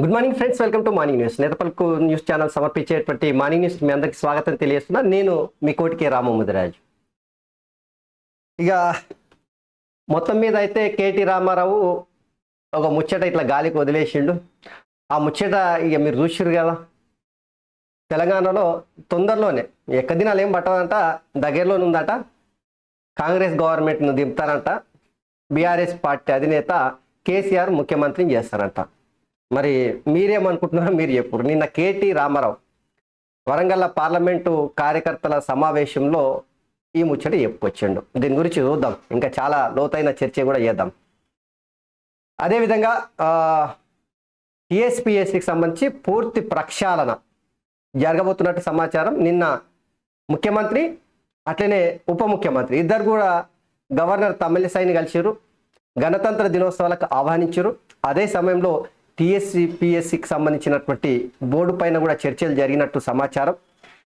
Good morning friends, welcome to morning news. నేతపల్కు news channel సమర్పించేటువంటి morning news మీ అందరికి స్వాగతం తెలియజేస్తున్నా. నేను మీ కోటికే రామముదిరాజు. ఇక మొత్తం మీద అయితే కేటీ రామారావు ఒక ముచ్చట ఇట్లా గాలికి వదిలేసిండు. ఆ ముచ్చట ఇక మీరు చూసిరు కదా, తెలంగాణలో తొందరలోనే ఎక్క దినాలు ఏం పట్టదంట, దగ్గరలోనే ఉందట. కాంగ్రెస్ గవర్నమెంట్ను దింపుతారంట. బీఆర్ఎస్ పార్టీ అధినేత కేసీఆర్ ముఖ్యమంత్రిని చేస్తారంట. మరి మీరేమనుకుంటున్నారో మీరు చెప్పురు. నిన్న కేటీ రామారావు వరంగల్ పార్లమెంటు కార్యకర్తల సమావేశంలో ఈ ముచ్చట చెప్పుకొచ్చిండు. దీని గురించి చూద్దాం, ఇంకా చాలా లోతైన చర్చ కూడా చేద్దాం. అదేవిధంగా టీఎస్పీఎస్సికి సంబంధించి పూర్తి ప్రక్షాళన జరగబోతున్నట్టు సమాచారం. నిన్న ముఖ్యమంత్రి అట్లనే ఉప ముఖ్యమంత్రి ఇద్దరు కూడా గవర్నర్ తమిళిసైని కలిసిరు, గణతంత్ర దినోత్సవాలకు ఆహ్వానించారు. అదే సమయంలో టీఎస్పీఎస్సికి సంబంధించినటువంటి బోర్డు పైన కూడా చర్చలు జరిగినట్టు సమాచారం.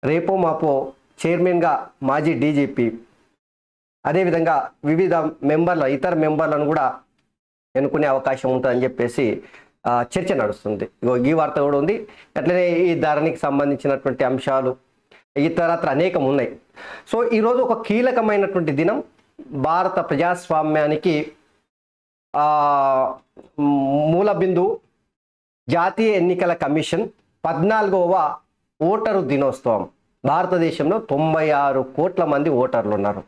రేపో మాపో చైర్మన్గా మాజీ డీజీపీ, అదేవిధంగా వివిధ ఇతర మెంబర్లను కూడా ఎన్నుకునే అవకాశం ఉంటుందని చెప్పేసి చర్చ నడుస్తుంది. ఈ వార్త కూడా ఉంది. అట్లనే ఈ ధరణికి సంబంధించినటువంటి అంశాలు ఇతరత్ర అనేకం ఉన్నాయి. సో ఈరోజు ఒక కీలకమైనటువంటి దినం. భారత ప్రజాస్వామ్యానికి మూల బిందువు జాతీయ ఎన్నికల కమిషన్ 14వ ఓటరు దినోత్సవం. భారతదేశంలో 96 కోట్ల మంది ఓటర్లు ఉన్నారు.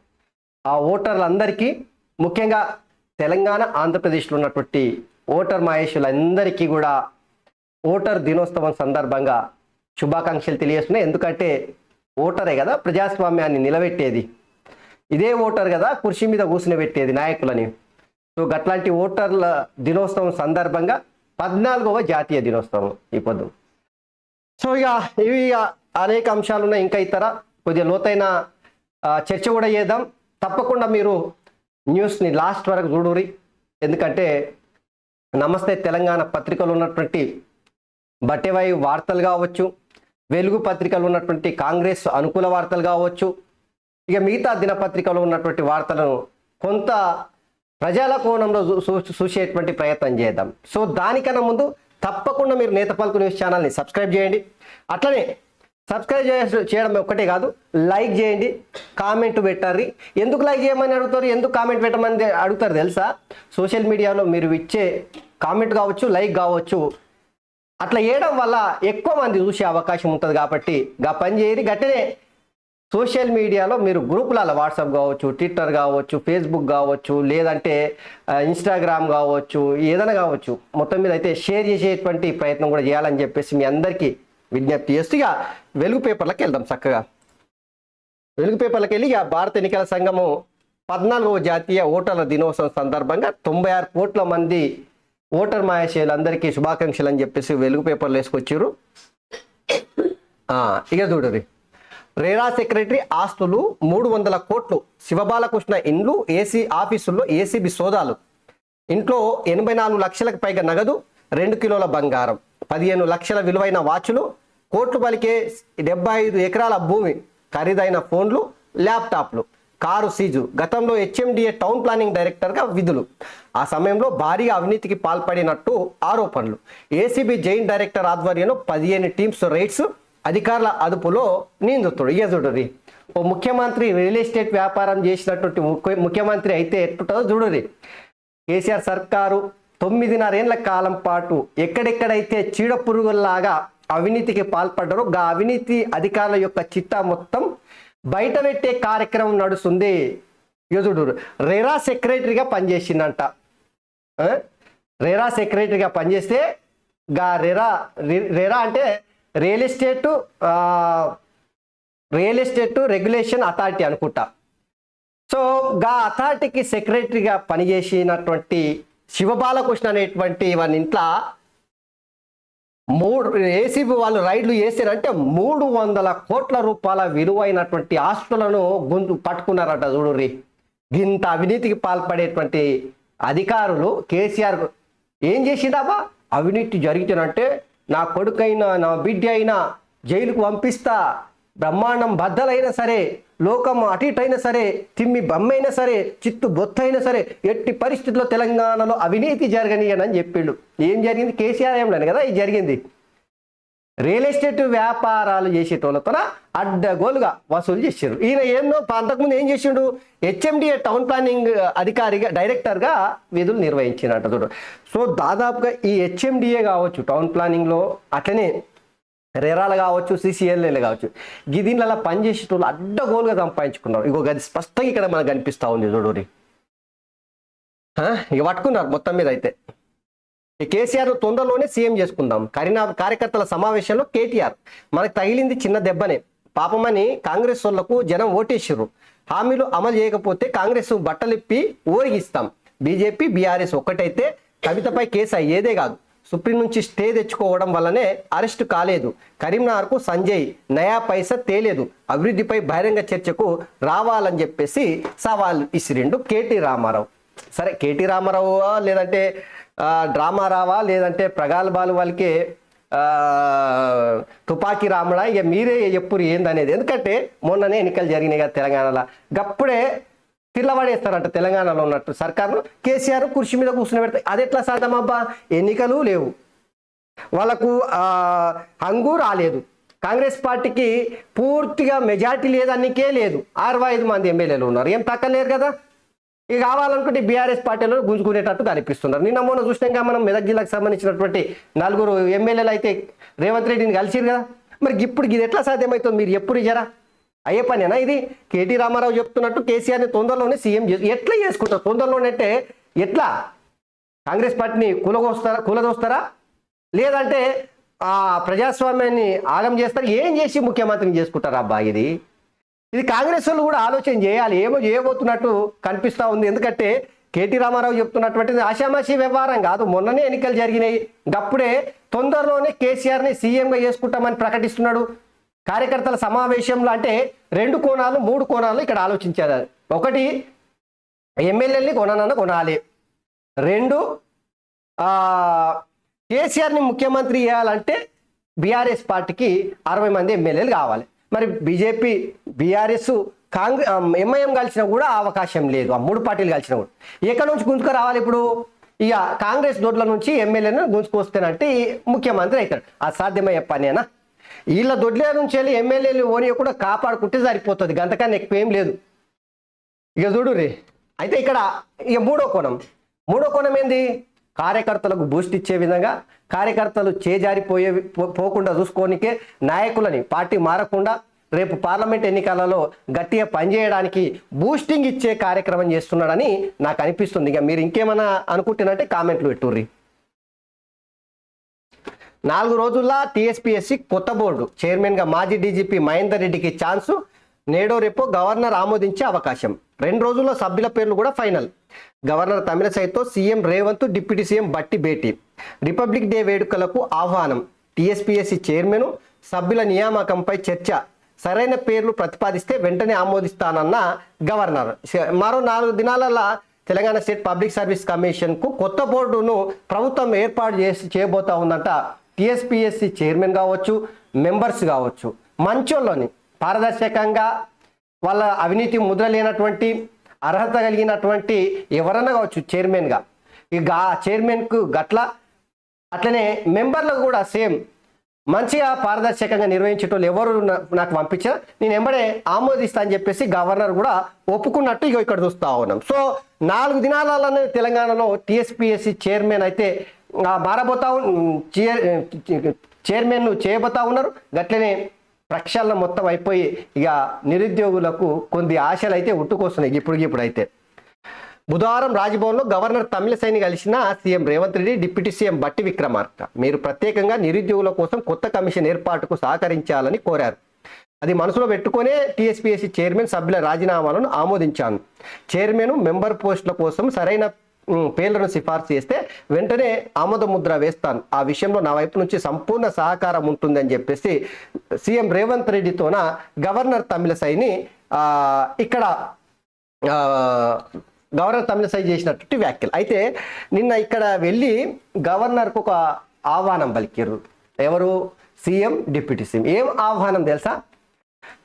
ఆ ఓటర్లందరికీ, ముఖ్యంగా తెలంగాణ ఆంధ్రప్రదేశ్లో ఉన్నటువంటి ఓటర్ మహేషులందరికీ కూడా ఓటర్ దినోత్సవం సందర్భంగా శుభాకాంక్షలు తెలియజేస్తున్నాయి. ఎందుకంటే ఓటరే కదా ప్రజాస్వామ్యాన్ని నిలబెట్టేది, ఇదే ఓటర్ కదా కుర్చీ మీద కూర్చుని పెట్టేది నాయకులని. సో అట్లాంటి ఓటర్ల దినోత్సవం సందర్భంగా 14వ జాతీయ దినోత్సవం ఈ పొద్దు. సో ఇక ఇవి అనేక అంశాలు ఉన్నాయి. ఇంకా ఇతర కొద్దిగా లోతైన చర్చ కూడా చేద్దాం. తప్పకుండా మీరు న్యూస్ని లాస్ట్ వరకు చూడురి. ఎందుకంటే నమస్తే తెలంగాణ పత్రికలు ఉన్నటువంటి బట్టెవాయు వార్తలు కావచ్చు, వెలుగు పత్రికలు ఉన్నటువంటి కాంగ్రెస్ అనుకూల వార్తలు కావచ్చు, ఇక మిగతా దినపత్రికలు ఉన్నటువంటి వార్తలను కొంత ప్రజల కోణంలో చూసేటువంటి ప్రయత్నం చేద్దాం. సో దానికన్నా ముందు తప్పకుండా మీరు నేతపల్కు న్యూస్ ఛానల్ని సబ్స్క్రైబ్ చేయండి. అట్లనే సబ్స్క్రైబ్ చేయడం ఒక్కటే కాదు, లైక్ చేయండి, కామెంట్ పెట్టారు. ఎందుకు లైక్ చేయమని అడుగుతారు, ఎందుకు కామెంట్ పెట్టమని అడుగుతారు తెలుసా? సోషల్ మీడియాలో మీరు ఇచ్చే కామెంట్ కావచ్చు, లైక్ కావచ్చు, అట్లా చేయడం వల్ల ఎక్కువ మంది చూసే అవకాశం ఉంటుంది. కాబట్టి పని చేయరు. గట్టనే సోషల్ మీడియాలో మీరు గ్రూపులలో వాట్సాప్ కావచ్చు, ట్విట్టర్ కావచ్చు, ఫేస్బుక్ కావచ్చు, లేదంటే ఇన్స్టాగ్రామ్ కావచ్చు, ఏదైనా కావచ్చు, మొత్తం మీద అయితే షేర్ చేసేటువంటి ప్రయత్నం కూడా చేయాలని చెప్పేసి మీ అందరికీ విజ్ఞప్తి చేస్తూ ఇక వెలుగు పేపర్లకు వెళ్దాం. చక్కగా వెలుగు పేపర్లకు వెళ్ళి ఇక భారత ఎన్నికల సంఘము 14వ జాతీయ ఓటర్ల దినోత్సవం సందర్భంగా 96 కోట్ల మంది ఓటర్ మహాశయులందరికీ శుభాకాంక్షలు అని చెప్పేసి వెలుగు పేపర్లు వేసుకొచ్చారు. ఇక చూడరి, రేరా సెక్రటరీ ఆస్తులు 300 కోట్లు, శివబాలకృష్ణ ఇండ్లు, ఏసీ ఆఫీసుల్లో ఏసీబీ సోదాలు, ఇంట్లో 84 లక్షలకు పైగా నగదు, 2 కిలోల బంగారం, 15 లక్షల విలువైన వాచ్లు, కోట్లు పలికే 75 ఎకరాల భూమి, ఖరీదైన ఫోన్లు, ల్యాప్టాప్లు, కారు సీజు. గతంలో హెచ్ఎండిఏ టౌన్ ప్లానింగ్ డైరెక్టర్గా విధులు. ఆ సమయంలో భారీగా అవినీతికి పాల్పడినట్టు ఆరోపణలు. ఏసీబీ జాయింట్ డైరెక్టర్ ఆధ్వర్యంలో 15 టీమ్స్ రైడ్స్, అధికారుల అదుపులో నిందితుడు. చూడరి, ఓ ముఖ్యమంత్రి రియల్ ఎస్టేట్ వ్యాపారం చేసినటువంటి ముఖ్యమంత్రి అయితే ఎట్టుంటుందో చూడరి. కేసీఆర్ సర్కారు 9.5 ఏళ్ల కాలం పాటు ఎక్కడెక్కడైతే చీడ పురుగుల్లాగా అవినీతికి పాల్పడ్డారో ఆ అవినీతి అధికారుల యొక్క చిట్టా మొత్తం బయట పెట్టే కార్యక్రమం నడుస్తుంది. చూడు, రేరా సెక్రటరీగా పనిచేసిందంట. రేరా సెక్రటరీగా పనిచేస్తే రేరా అంటే రియల్ ఎస్టేట్ రెగ్యులేషన్ అథారిటీ అనుకుంటా. సో అథారిటీకి సెక్రటరీగా పనిచేసినటువంటి శివబాలకృష్ణ అనేటువంటి వాని ఇంట్లో ఏసీబీ వాళ్ళు రైడ్లు చేశారంటే 300 కోట్ల రూపాయల విలువైనటువంటి ఆస్తులను పట్టుకున్నారట. చూడుర్రి, ఇంత అవినీతికి పాల్పడేటువంటి అధికారులు కేసీఆర్ ఏం చేసిందాబా? అవినీతి జరిగితేనంటే నా కొడుకైనా నా బిడ్డ అయినా జైలుకు పంపిస్తా, బ్రహ్మాండం బద్దలైనా సరే లోకం అటు ఇటు అయినా సరే, తిమ్మి బమ్మైనా సరే, చిత్తు బొత్త అయినా సరే, ఎట్టి పరిస్థితుల్లో తెలంగాణలో అవినీతి జరగనీయనని చెప్పిండు. ఏం జరిగింది? కేసీఆర్ ఏంలని కదా ఇది జరిగింది. రియల్ ఎస్టేట్ వ్యాపారాలు చేసేటోళ్ళతో అడ్డగోలుగా వసూలు చేశారు. ఈయన ఏందో అంతకుముందు ఏం చేసిండు? హెచ్ఎండిఏ టౌన్ ప్లానింగ్ అధికారిగా డైరెక్టర్గా విధులు నిర్వహించినట్టు చూడు. సో దాదాపుగా ఈ హెచ్ఎండిఏ కావచ్చు, టౌన్ ప్లానింగ్లో అట్లనే రేరాలు కావచ్చు, సిసిఎల్ఏలు కావచ్చు, దీనిలో పనిచేసేటోళ్ళు అడ్డగోలుగా సంపాదించుకున్నారు. ఇగో గది స్పష్టంగా ఇక్కడ మనకు కనిపిస్తూ ఉంది చూడు. ఇక పట్టుకున్నారు మొత్తం మీద. అయితే ఈ కేసీఆర్ తొందరలోనే సీఎం చేసుకుందాం. కార్యకర్తల సమావేశంలో కేటీఆర్ మనకు తగిలింది చిన్న దెబ్బనే పాపమని కాంగ్రెస్ వాళ్ళకు జనం ఓటేసిర్రు. హామీలు అమలు చేయకపోతే కాంగ్రెస్ బట్టలిప్పి ఊరిగిస్తాం. బీజేపీ బీఆర్ఎస్ ఒక్కటైతే కవితపై కేసు అయ్యేదే కాదు. సుప్రీం నుంచి స్టే తెచ్చుకోవడం వల్లనే అరెస్టు కాలేదు. కరీంనగర్కు సంజయ్ నయా పైసా తేలేదు. అభివృద్ధిపై బహిరంగ చర్చకు రావాలని చెప్పేసి సవాల్ ఇసిరిండు కేటీ రామారావు. సరే, కేటీ రామారావు లేదంటే డ్రామా రావా, లేదంటే ప్రగల్భాలు వాళ్ళకి తుపాకీ రాముడా, ఇక మీరే చెప్పురు ఏందనేది. ఎందుకంటే మొన్ననే ఎన్నికలు జరిగినాయి కదా తెలంగాణలో. గప్పుడే తిల్లబడేస్తారంట తెలంగాణలో ఉన్నట్టు సర్కారును. కేసీఆర్ కుర్చీ మీద కూర్చుని పెడతాయి. అది ఎట్లా సాధ్యమబ్బా? ఎన్నికలు లేవు, వాళ్ళకు హంగు రాలేదు. కాంగ్రెస్ పార్టీకి పూర్తిగా మెజార్టీ లేదనికే లేదు. 65 మంది ఎమ్మెల్యేలు ఉన్నారు, ఏం తక్కలేరు కదా. ఇక కావాలనుకుంటే బీఆర్ఎస్ పార్టీలో గుంజుకునేటట్టు కనిపిస్తున్నారు. నిన్న మొన్న చూసినాక మనం మెదక్ జిల్లాకు సంబంధించినటువంటి 4 ఎమ్మెల్యేలు అయితే రేవంత్ రెడ్డిని కలిసిరు కదా. మరి ఇప్పుడు ఇది ఎట్లా సాధ్యమవుతుంది? మీరు ఎప్పుడు జరా అయ్యే పనేనా ఇది? కేటీ రామారావు చెప్తున్నట్టు కేసీఆర్ని తొందరలోనే సీఎం ఎట్లా చేసుకుంటారు? తొందరలోనే అంటే ఎట్లా? కాంగ్రెస్ పార్టీని కూలదోస్తారా, లేదంటే ఆ ప్రజాస్వామ్యాన్ని ఆగం చేస్తారు? ఏం చేసి ముఖ్యమంత్రిని చేసుకుంటారా అబ్బా? ఇది కాంగ్రెస్ వాళ్ళు కూడా ఆలోచన చేయాలి. ఏమో చేయబోతున్నట్టు కనిపిస్తూ ఉంది. ఎందుకంటే కేటీ రామారావు చెప్తున్నటువంటిది ఆషామాషి వ్యవహారం కాదు. మొన్ననే ఎన్నికలు జరిగినాయి, గప్పుడే తొందరలోనే కేసీఆర్ని సీఎంగా చేసుకుంటామని ప్రకటిస్తున్నాడు. కార్యకర్తల సమావేశంలో అంటే 2 కోణాలు 3 కోణాలు ఇక్కడ ఆలోచించారు. ఒకటి, ఎమ్మెల్యేలని కొనాలి. 2, కేసీఆర్ని ముఖ్యమంత్రి చేయాలంటే బీఆర్ఎస్ పార్టీకి 60 మంది ఎమ్మెల్యేలు కావాలి. మరి బీజేపీ బీఆర్ఎస్ కాంగ్రెస్ ఎంఐఎం కలిసినా కూడా అవకాశం లేదు. ఆ 3 పార్టీలు కలిసినా కూడా ఎక్కడి నుంచి గుంజుకు రావాలి? ఇప్పుడు ఇక కాంగ్రెస్ దొడ్ల నుంచి ఎమ్మెల్యేను గుంజుకొస్తేనంటే ముఖ్యమంత్రి అవుతాడు. అసాధ్యమయ్యే పనేనా? వీళ్ళ దొడ్ల నుంచి వెళ్ళి ఎమ్మెల్యేలు ఓని కూడా కాపాడుకుంటే సరిపోతుంది, గంతకన్నా ఎక్కువ ఏం లేదు. ఇక చూడు రే. అయితే ఇక్కడ ఇక మూడో కోణం ఏంది? కార్యకర్తలకు బూస్ట్ ఇచ్చే విధంగా, కార్యకర్తలు పోకుండా చూసుకోనికే నాయకులని పార్టీ మారకుండా రేపు పార్లమెంట్ ఎన్నికలలో గట్టిగా పనిచేయడానికి బూస్టింగ్ ఇచ్చే కార్యక్రమం చేస్తున్నాడని నాకు అనిపిస్తుంది. ఇక మీరు ఇంకేమైనా అనుకుంటున్నారంటే కామెంట్లు పెట్టుర్రి. 4 రోజుల్లో టీఎస్పీఎస్సీ కొత్త బోర్డు చైర్మన్గా మాజీ డీజీపీ మహేందర్ రెడ్డికి ఛాన్సు. నేడో రేపో గవర్నర్ ఆమోదించే అవకాశం. 2 రోజుల్లో సభ్యుల పేర్లు కూడా ఫైనల్. గవర్నర్ తమిళసైతో CM Revanth, deputy CM Bhatti భేటీ. రిపబ్లిక్ డే వేడుకలకు ఆహ్వానం. టీఎస్పీఎస్సీ చైర్మన్, సభ్యుల నియామకంపై చర్చ. సరైన పేర్లు ప్రతిపాదిస్తే వెంటనే ఆమోదిస్తానన్న గవర్నర్. మరో 4 దినాలలో తెలంగాణ స్టేట్ పబ్లిక్ సర్వీస్ కమిషన్కు కొత్త బోర్డును ప్రభుత్వం ఏర్పాటు చేయబోతా ఉందంట. టీఎస్పీఎస్సీ చైర్మన్ కావచ్చు, మెంబర్స్ కావచ్చు, మంచోళ్ళని పారదర్శకంగా వాళ్ళ అవినీతి ముద్ర లేనటువంటి అర్హత కలిగినటువంటి ఎవరన్నా కావచ్చు చైర్మన్గా. ఇక చైర్మన్కు గట్ల, అట్లనే మెంబర్లకు కూడా సేమ్ మంచిగా పారదర్శకంగా నిర్వహించేటోళ్ళు ఎవరు నాకు పంపించినా నేను ఎంబడే ఆమోదిస్తా అని చెప్పేసి గవర్నర్ కూడా ఒప్పుకున్నట్టు ఇక ఇక్కడ చూస్తూ ఉన్నాం. సో 4 దినాలలోనే తెలంగాణలో టీఎస్పీఎస్సీ చైర్మన్ అయితే చైర్మన్ను చేయబోతా ఉన్నారు. గట్లనే ప్రక్షాళన మొత్తం అయిపోయి ఇక నిరుద్యోగులకు కొన్ని ఆశలు అయితే ఉట్టుకొస్తున్నాయి ఇప్పుడు అయితే. బుధవారం రాజ్భవన్లో గవర్నర్ తమిళసైని కలిసిన CM Revanth Reddy, deputy CM బట్టి విక్రమార్క. మీరు ప్రత్యేకంగా నిరుద్యోగుల కోసం కొత్త కమిషన్ ఏర్పాటుకు సహకరించాలని కోరారు. అది మనసులో పెట్టుకునే టీఎస్పీఎస్సీ చైర్మన్ సభ్యుల రాజీనామాలను ఆమోదించాను. చైర్మన్, మెంబర్ పోస్టుల కోసం సరైన పేర్లను సిఫార్సు చేస్తే వెంటనే ఆమోద ముద్ర వేస్తాను. ఆ విషయంలో నా వైపు నుంచి సంపూర్ణ సహకారం ఉంటుందని చెప్పేసి సీఎం రేవంత్ రెడ్డితోన గవర్నర్ తమిళసైని ఇక్కడ గవర్నర్ తమిళసై చేసినటువంటి వ్యాఖ్యలు. అయితే నిన్న ఇక్కడ వెళ్ళి గవర్నర్కు ఒక ఆహ్వానం పలికిర్రు. ఎవరు? CM, deputy CM. ఏం ఆహ్వానం తెలుసా?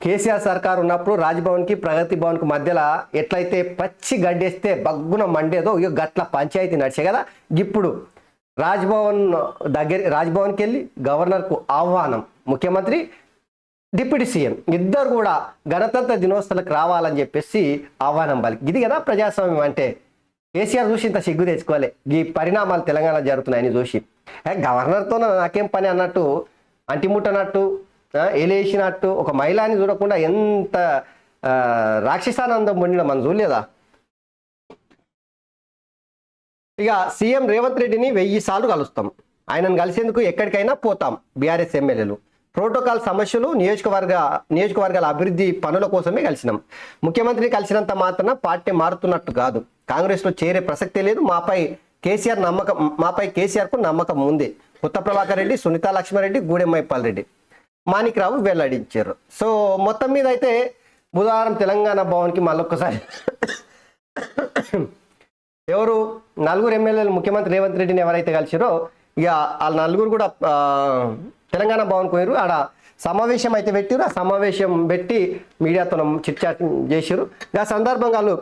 కేసీఆర్ సర్కార్ ఉన్నప్పుడు రాజ్భవన్కి ప్రగతి భవన్కి మధ్యలో ఎట్లయితే పచ్చి గడ్డేస్తే బగ్గున మండేదో ఇక గట్ల పంచాయతీ నడిచే కదా. ఇప్పుడు రాజ్భవన్కి వెళ్ళి గవర్నర్కు ఆహ్వానం, ముఖ్యమంత్రి డిప్యూటీ సీఎం ఇద్దరు కూడా గణతంత్ర దినోత్సవాలకు రావాలని చెప్పేసి ఆహ్వానం పలికి. ఇది కదా ప్రజాస్వామ్యం అంటే. కేసీఆర్ చూసి ఇంత సిగ్గు తెచ్చుకోవాలి ఈ పరిణామాలు తెలంగాణ జరుగుతున్నాయని చూసి. గవర్నర్తో నాకేం పని అన్నట్టు, అంటిముట్టనట్టు, ఎలేసినట్టు ఒక మహిళని చూడకుండా ఎంత రాక్షసానందం పొందిన మనం చూడలేదా. ఇక సీఎం రేవంత్ రెడ్డిని 1000 సార్లు కలుస్తాం, ఆయనను కలిసేందుకు ఎక్కడికైనా పోతాం. బీఆర్ఎస్ ఎమ్మెల్యేలు ప్రోటోకాల్ సమస్యలు, నియోజకవర్గాల అభివృద్ధి పనుల కోసమే కలిసినాం. ముఖ్యమంత్రిని కలిసినంత మాత్రాన పార్టీ మారుతున్నట్టు కాదు. కాంగ్రెస్లో చేరే ప్రసక్తే లేదు. మాపై కేసీఆర్కు నమ్మకం ఉంది. కొత్త ప్రభాకర్ రెడ్డి, సునీతా లక్ష్మారెడ్డి, గూడెం మైపాల్ రెడ్డి, మాణిక్రావు వెల్లడించారు. సో మొత్తం మీద అయితే బుధవారం తెలంగాణ భవన్కి మళ్ళొక్కసారి ఎవరు 4 ఎమ్మెల్యేలు ముఖ్యమంత్రి రేవంత్ రెడ్డిని ఎవరైతే కలిసిరో ఇక వాళ్ళ 4 కూడా తెలంగాణ భవన్కి పోయారు. ఆడ సమావేశం అయితే పెట్టారు. ఆ సమావేశం పెట్టి మీడియాతో చిట్చాట్ చేసారు. ఆ సందర్భంగా వాళ్ళు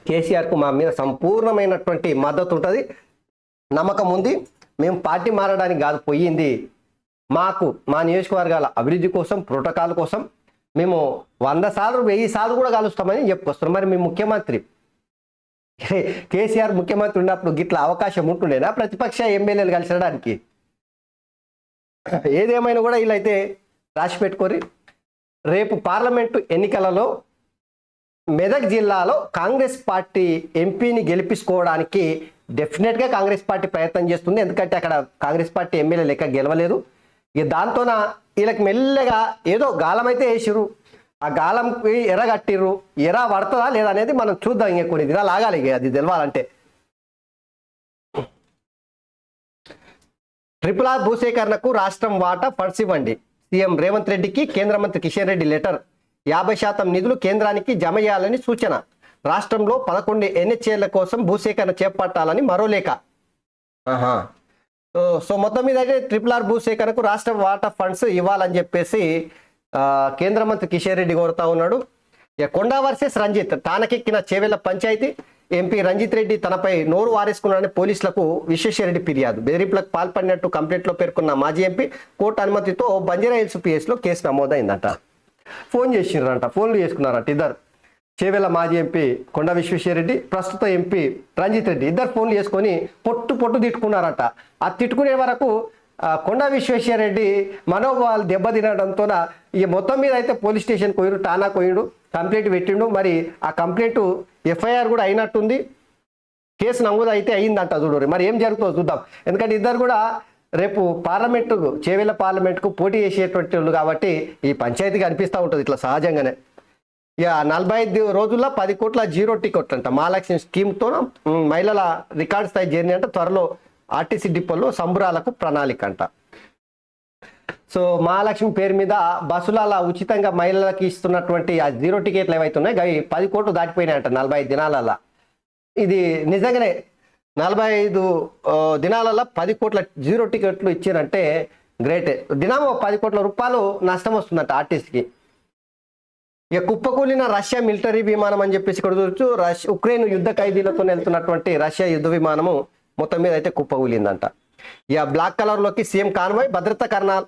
కేసీఆర్కు మా మీద సంపూర్ణమైనటువంటి మద్దతు ఉంటుంది, నమ్మకం ఉంది. మేము పార్టీ మారడానికి కాదు పోయింది, మాకు మా నియోజకవర్గాల అభివృద్ధి కోసం, ప్రోటోకాల్ కోసం మేము 100 సార్లు 1000 సార్లు కూడా కలుస్తామని చెప్పుకొస్తున్నాం. మరి మీ ముఖ్యమంత్రి కేసీఆర్ ముఖ్యమంత్రి ఉన్నప్పుడు గిట్ల అవకాశం ఉంటుండేనా ప్రతిపక్ష ఎమ్మెల్యేలు కలిసడానికి? ఏదేమైనా కూడా వీళ్ళైతే రాసి పెట్టుకోరి. రేపు పార్లమెంటు ఎన్నికలలో మెదక్ జిల్లాలో కాంగ్రెస్ పార్టీ ఎంపీని గెలిపించుకోవడానికి డెఫినెట్గా కాంగ్రెస్ పార్టీ ప్రయత్నం చేస్తుంది. ఎందుకంటే అక్కడ కాంగ్రెస్ పార్టీ ఎమ్మెల్యే లెక్క గెలవలేదు. ఇక దాంతోన వీళ్ళకి మెల్లగా ఏదో గాలం అయితే వేసిర్రు, ఆ గాలంకి ఎర్ర కట్టిర్రు. ఎర్ర పడుతుందా లేదా అనేది మనం చూద్దాం. ఇంక కొన్ని దినాలు ఆగాలి ఇక అది తెలవాలంటే. RRR భూసేకరణకు రాష్ట్రం వాటా ఫండ్స్ ఇవ్వండి. సీఎం రేవంత్ రెడ్డికి కేంద్ర మంత్రి కిషన్ రెడ్డి లెటర్. 50% నిధులు కేంద్రానికి జమ చేయాలని సూచన. రాష్ట్రంలో 11 NHAల కోసం భూసేకరణ చేపట్టాలని మరో లేఖ. సో మొత్తం మీద అయితే RRR భూసేకరణకు రాష్ట్ర వాటా ఫండ్స్ ఇవ్వాలని చెప్పేసి కేంద్ర మంత్రి కిషన్ రెడ్డి కోరుతా ఉన్నాడు. ఇక కొండా వర్సెస్ రంజిత్, తానకెక్కిన చేవెళ్ల పంచాయతీ. ఎంపీ రంజిత్ రెడ్డి తనపై నోరు వారేసుకున్నాడని పోలీసులకు విశ్వేశ్వరరెడ్డి ఫిర్యాదు. బెదిరింపులకు పాల్పడినట్టు కంప్లైంట్లో పేర్కొన్న మాజీ ఎంపీ కోర్టు అనుమతితో బంజారా హిల్స్ PS లో కేసు నమోదైందట. ఫోన్ చేసినారంట, ఫోన్లు చేసుకున్నారంట ఇద్దరు. చేవెళ్ల మాజీ ఎంపీ కొండా విశ్వేశ్వరరెడ్డి, ప్రస్తుత ఎంపీ రంజిత్ రెడ్డి ఇద్దరు ఫోన్లు చేసుకొని పొట్టు తిట్టుకున్నారట. ఆ తిట్టుకునే వరకు కొండా విశ్వేశ్వరరెడ్డి మనోభావాలు దెబ్బతినడంతో ఈ మొత్తం మీద అయితే పోలీస్ స్టేషన్ పోయిడు, టానా పోయిడు, కంప్లైంట్ పెట్టిండు. మరి ఆ కంప్లైంట్ FIR కూడా అయినట్టుంది, కేసు నమోదు అయితే అయిందంట. చూడు మరి ఏం జరుగుతుందో చూద్దాం. ఎందుకంటే ఇద్దరు కూడా రేపు పార్లమెంటుకు, చేవెళ్ల పార్లమెంటుకు పోటీ చేసేటువంటి వాళ్ళు కాబట్టి ఈ పంచాయతీ కనిపిస్తూ ఉంటుంది ఇట్లా సహజంగానే. ఇక 45 రోజుల్లో 10 కోట్ల జీరో టికెట్ అంట. మహాలక్ష్మి స్కీమ్తో మహిళల రికార్డ్ స్థాయి జర్నీ అంటే త్వరలో RTC డిపోలో సంబురాలకు ప్రణాళిక అంట. సో మహాలక్ష్మి పేరు మీద బస్సులలో ఉచితంగా మహిళలకు ఇస్తున్నటువంటి ఆ జీరో టికెట్లు ఏవైతే ఉన్నాయి అవి 10 కోట్లు దాటిపోయినాయంట 45 దినాలల్లో. ఇది నిజంగానే 45 దినాలలో 10 కోట్ల జీరో టికెట్లు ఇచ్చారంటే గ్రేటే. దినము 10 కోట్ల రూపాయలు నష్టం వస్తుందంట RTCకి. ఇక కుప్పకూలిన రష్యా మిలిటరీ విమానం అని చెప్పేసి ఇక్కడ చూడొచ్చు. ఉక్రెయిన్ యుద్ధ ఖైదీలతో వెళ్తున్నటువంటి రష్యా యుద్ధ విమానము మొత్తం మీద అయితే కుప్పకూలిందంట. ఇక బ్లాక్ కలర్లోకి సీఎం కాన్వాయ్. భద్రతా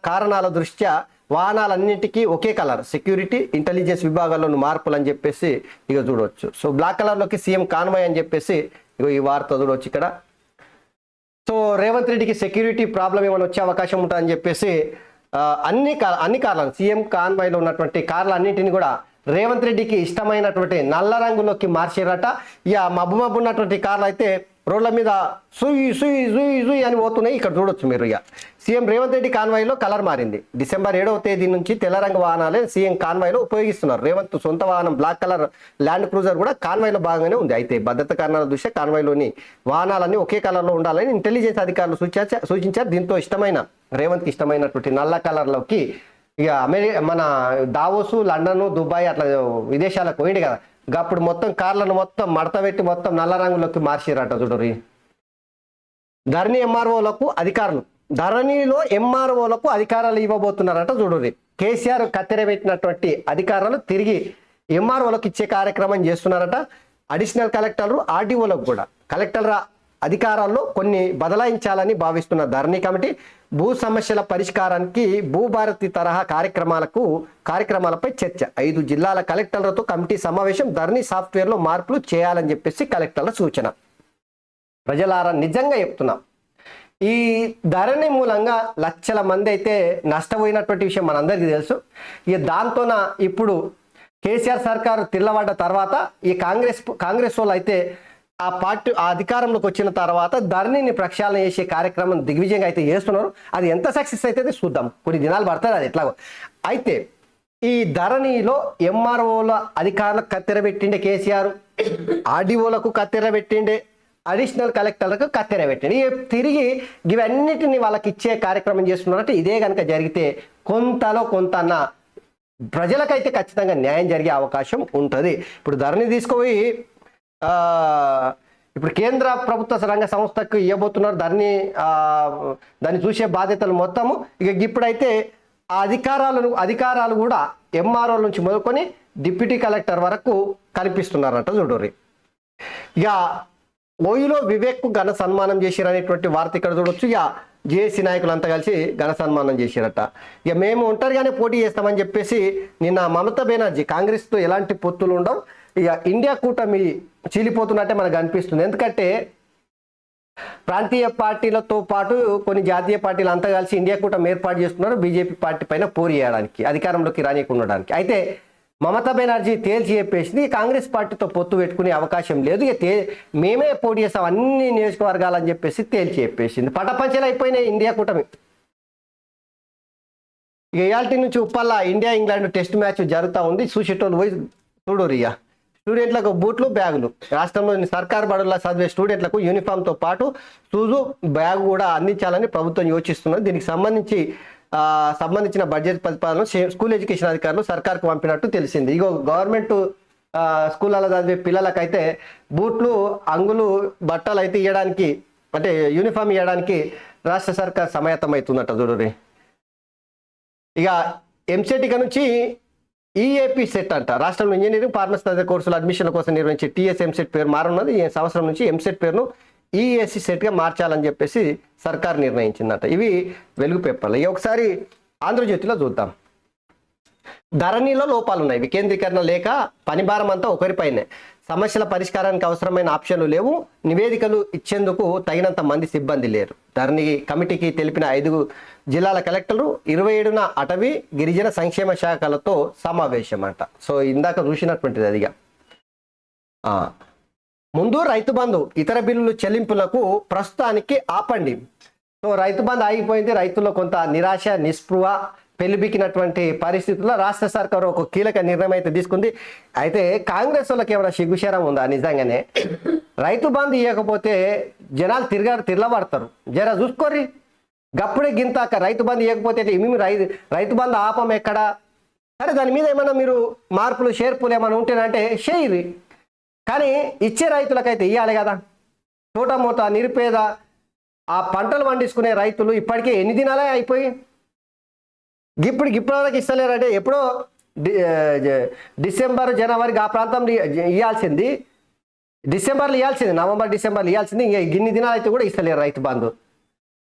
కారణాల దృష్ట్యా వాహనాలన్నింటికీ ఒకే కలర్. సెక్యూరిటీ, ఇంటెలిజెన్స్ విభాగాల్లోని మార్పులు అని చెప్పేసి ఇక చూడవచ్చు. సో బ్లాక్ కలర్లోకి సీఎం కాన్వాయ్ అని చెప్పేసి ఇక ఈ వార్త చూడవచ్చు ఇక్కడ. సో రేవంత్ రెడ్డికి సెక్యూరిటీ ప్రాబ్లం ఏమైనా వచ్చే అవకాశం ఉంటుందని చెప్పేసి అన్ని కార్లను, సీఎం కాన్వాయ్లో ఉన్నటువంటి కార్లు అన్నింటినీ కూడా రేవంత్ రెడ్డికి ఇష్టమైనటువంటి నల్ల రంగులోకి మార్చారట. ఇక మబ్బు ఉన్నటువంటి కార్లు అయితే రోడ్ల మీద సుయ్ సుయ్ సుయ్ సుయ్ అని పోతున్నాయి. ఇక్కడ చూడొచ్చు మీరు. ఇక సీఎం రేవంత్ రెడ్డి కాన్వాయ్లో కలర్ మారింది. డిసెంబర్ 7వ తేదీ నుంచి తెల్ల రంగు వాహనాలే సీఎం కాన్వాయ్లో ఉపయోగిస్తున్నారు. రేవంత్ సొంత వాహనం బ్లాక్ కలర్ ల్యాండ్ క్రూజర్ కూడా కాన్వాయ్లో భాగంగానే ఉంది. అయితే భద్రత కారణాల దృష్ట్యా కాన్వాయ్లోని వాహనాలన్నీ ఒకే కలర్లో ఉండాలని ఇంటెలిజెన్స్ అధికారులు సూచించారు. దీంతో ఇష్టమైన రేవంత్కి ఇష్టమైనటువంటి నల్ల కలర్లోకి ఇక మన దావోసు, లండన్, దుబాయ్ అట్లా విదేశాలకు పోయింది కదా, అప్పుడు మొత్తం కార్లను మొత్తం మడత పెట్టి మొత్తం నల్ల రంగులోకి మార్చిరట. చూడరి ధరణి MROలకు అధికారులు. ధరణిలో ఎంఆర్ఓలకు అధికారాలు ఇవ్వబోతున్నారట చూడండి. కేసీఆర్ కత్తెరబెట్టినటువంటి అధికారాలు తిరిగి ఎంఆర్ఓలకు ఇచ్చే కార్యక్రమం చేస్తున్నారట. అడిషనల్ కలెక్టర్లు ఆర్డీఓలకు కూడా కలెక్టర్ల అధికారాల్లో కొన్ని బదలాయించాలని భావిస్తున్న ధరణి కమిటీ భూ సమస్యల పరిష్కారానికి భూభారతి తరహా కార్యక్రమాలపై చర్చ. 5 జిల్లాల కలెక్టర్లతో కమిటీ సమావేశం. ధరణి సాఫ్ట్వేర్లో మార్పులు చేయాలని చెప్పేసి కలెక్టర్ల సూచన. ప్రజలారా నిజంగా చెప్తున్నా, ఈ ధరణి మూలంగా లక్షల మంది అయితే నష్టపోయినటువంటి విషయం మనందరికీ తెలుసు. ఇక దాంతోన ఇప్పుడు కేసీఆర్ సర్కారు తిల్లబడ్డ తర్వాత ఈ కాంగ్రెస్ వాళ్ళు అయితే ఆ అధికారంలోకి వచ్చిన తర్వాత ధరణిని ప్రక్షాళన చేసే కార్యక్రమం దిగ్విజయంగా అయితే చేస్తున్నారు. అది ఎంత సక్సెస్ అయితే చూద్దాం, కొన్ని దినాలు పడుతుంది అది ఎట్లాగో. అయితే ఈ ధరణిలో ఎంఆర్ఓల అధికారులకు కత్తెర పెట్టిండే కేసీఆర్, ఆర్డీఓలకు కత్తెర పెట్టిండే, అడిషనల్ కలెక్టర్లకు కత్తెర పెట్టండి. తిరిగి ఇవన్నిటిని వాళ్ళకి ఇచ్చే కార్యక్రమం చేస్తున్నారంటే ఇదే కనుక జరిగితే కొంతలో కొంత ప్రజలకైతే ఖచ్చితంగా న్యాయం జరిగే అవకాశం ఉంటుంది. ఇప్పుడు ధరణి తీసుకుపోయి ఇప్పుడు కేంద్ర ప్రభుత్వ రంగ సంస్థకు ఇవ్వబోతున్నారు దాన్ని చూసే బాధ్యతలు మొత్తము. ఇక ఇప్పుడైతే ఆ అధికారాలు కూడా ఎంఆర్ఓ నుంచి మొదలుకొని డిప్యూటీ కలెక్టర్ వరకు కల్పిస్తున్నారంట చూడరి. ఇక ఓయిలో వివేక్కు ఘన సన్మానం చేశారనేటువంటి వార్త ఇక్కడ చూడొచ్చు. ఇక జేఏసీ నాయకులంతా కలిసి ఘన సన్మానం చేశారట. ఇక మేము ఒంటరిగానే పోటీ చేస్తామని చెప్పేసి నిన్న మమతా బెనర్జీ, కాంగ్రెస్తో ఎలాంటి పొత్తులు ఉండవు, ఇక ఇండియా కూటమి చీలిపోతున్నట్టే మనకు అనిపిస్తుంది. ఎందుకంటే ప్రాంతీయ పార్టీలతో పాటు కొన్ని జాతీయ పార్టీలు అంతా కలిసి ఇండియా కూటమి ఏర్పాటు చేస్తున్నారు బీజేపీ పార్టీ పైన పోరు చేయడానికి, అధికారంలోకి రానియకుండడానికి. అయితే మమతా బెనర్జీ తేల్చి చెప్పేసింది కాంగ్రెస్ పార్టీతో పొత్తు పెట్టుకునే అవకాశం లేదు, ఇక మేమే పోటీ చేస్తాం అన్ని నియోజకవర్గాలని చెప్పేసి తేల్చి చెప్పేసింది. పటపంచలు అయిపోయినాయి ఇండియా కూటమి. ఇక ఇయాల్టీ నుంచి ఉప్పల్లా ఇండియా ఇంగ్లాండ్ టెస్ట్ మ్యాచ్ జరుగుతూ ఉంది. చూసేటోళ్ళు పోయి చూడరు. స్టూడెంట్లకు బూట్లు, బ్యాగులు. రాష్ట్రంలోని సర్కారు బడుల్లో చదివే స్టూడెంట్లకు యూనిఫామ్తో పాటు షూజు, బ్యాగు కూడా అందించాలని ప్రభుత్వం యోచిస్తున్నది. దీనికి సంబంధించిన బడ్జెట్ ప్రతిపాదనలు స్కూల్ ఎడ్యుకేషన్ అధికారులు సర్కార్కు పంపినట్టు తెలిసింది. ఇగో గవర్నమెంట్ స్కూళ్ళలో చదివే పిల్లలకైతే బూట్లు, అంగులు, బట్టలు అయితే ఇవ్వడానికి, అంటే యూనిఫామ్ ఇవ్వడానికి రాష్ట్ర సర్కార్ సమాయత్తమవుతుందట చూడరి. ఇక ఎంసెట్ ఇక నుంచి ఈఏపీ సెట్ అంట. రాష్ట్రంలో ఇంజనీరింగ్, ఫార్మసీ తదితర కోర్సుల అడ్మిషన్ల కోసం నిర్వహించే టీఎస్ ఎంసెట్ పేరు మారనున్నది. ఈ సంవత్సరం నుంచి ఎంసెట్ పేరును ఈఎస్సీ సెట్గా మార్చాలని చెప్పేసి సర్కార్ నిర్ణయించిందట. ఇవి వెలుగు పేపర్లు. ఇక ఒకసారి ఆంధ్రజ్యోతిలో చూద్దాం. ధరణిలో లోపాలు ఉన్నాయి, వికేంద్రీకరణ లేక పనిభారం అంతా ఒకరిపైనే, సమస్యల పరిష్కారానికి అవసరమైన ఆప్షన్లు లేవు, నివేదికలు ఇచ్చేందుకు తగినంత మంది సిబ్బంది లేరు. ధరణి కమిటీకి తెలిపిన 5 జిల్లాల కలెక్టర్లు 27న అటవీ గిరిజన సంక్షేమ శాఖలతో సమావేశం అంట. సో ఇందాక చూసినటువంటిది అదిగా. ముందు రైతు బంధు ఇతర బిల్లులు చెల్లింపులకు ప్రస్తుతానికి ఆపండి. సో రైతు బంధు ఆగిపోయింది. రైతుల్లో కొంత నిరాశ, నిస్పృహ పెళ్లిబికినటువంటి పరిస్థితుల్లో రాష్ట్ర సర్కారు ఒక కీలక నిర్ణయం అయితే తీసుకుంది. అయితే కాంగ్రెస్ వాళ్ళకి ఏమైనా సిగ్గుశరం ఉందా? నిజంగానే రైతు బంధు ఇవ్వకపోతే జనాలు తిరగబడతారు. జర చూసుకోర్రి. గప్పుడే గింతాక రైతు బంధు ఇవ్వకపోతే మేము రైతు బంధు ఆపం ఎక్కడ? సరే దాని మీద ఏమైనా మీరు మార్పులు షేర్పులు ఏమైనా ఉంటేనంటే చేయరు, కానీ ఇచ్చే రైతులకైతే ఇవ్వాలి కదా. తోటమూత నిరుపేద ఆ పంటలు పండించుకునే రైతులు ఇప్పటికే ఎన్ని దినాలే అయిపోయి ఇప్పుడు వరకు ఇస్తలేరంటే ఎప్పుడో డిసెంబర్, జనవరికి ఆ ప్రాంతంలో ఇవ్వాల్సింది, డిసెంబర్లో ఇవ్వాల్సింది, నవంబర్, డిసెంబర్లో ఇవ్వాల్సింది. ఇంకా గిన్ని దినాలు అయితే కూడా ఇస్తలేరు రైతు బంధు.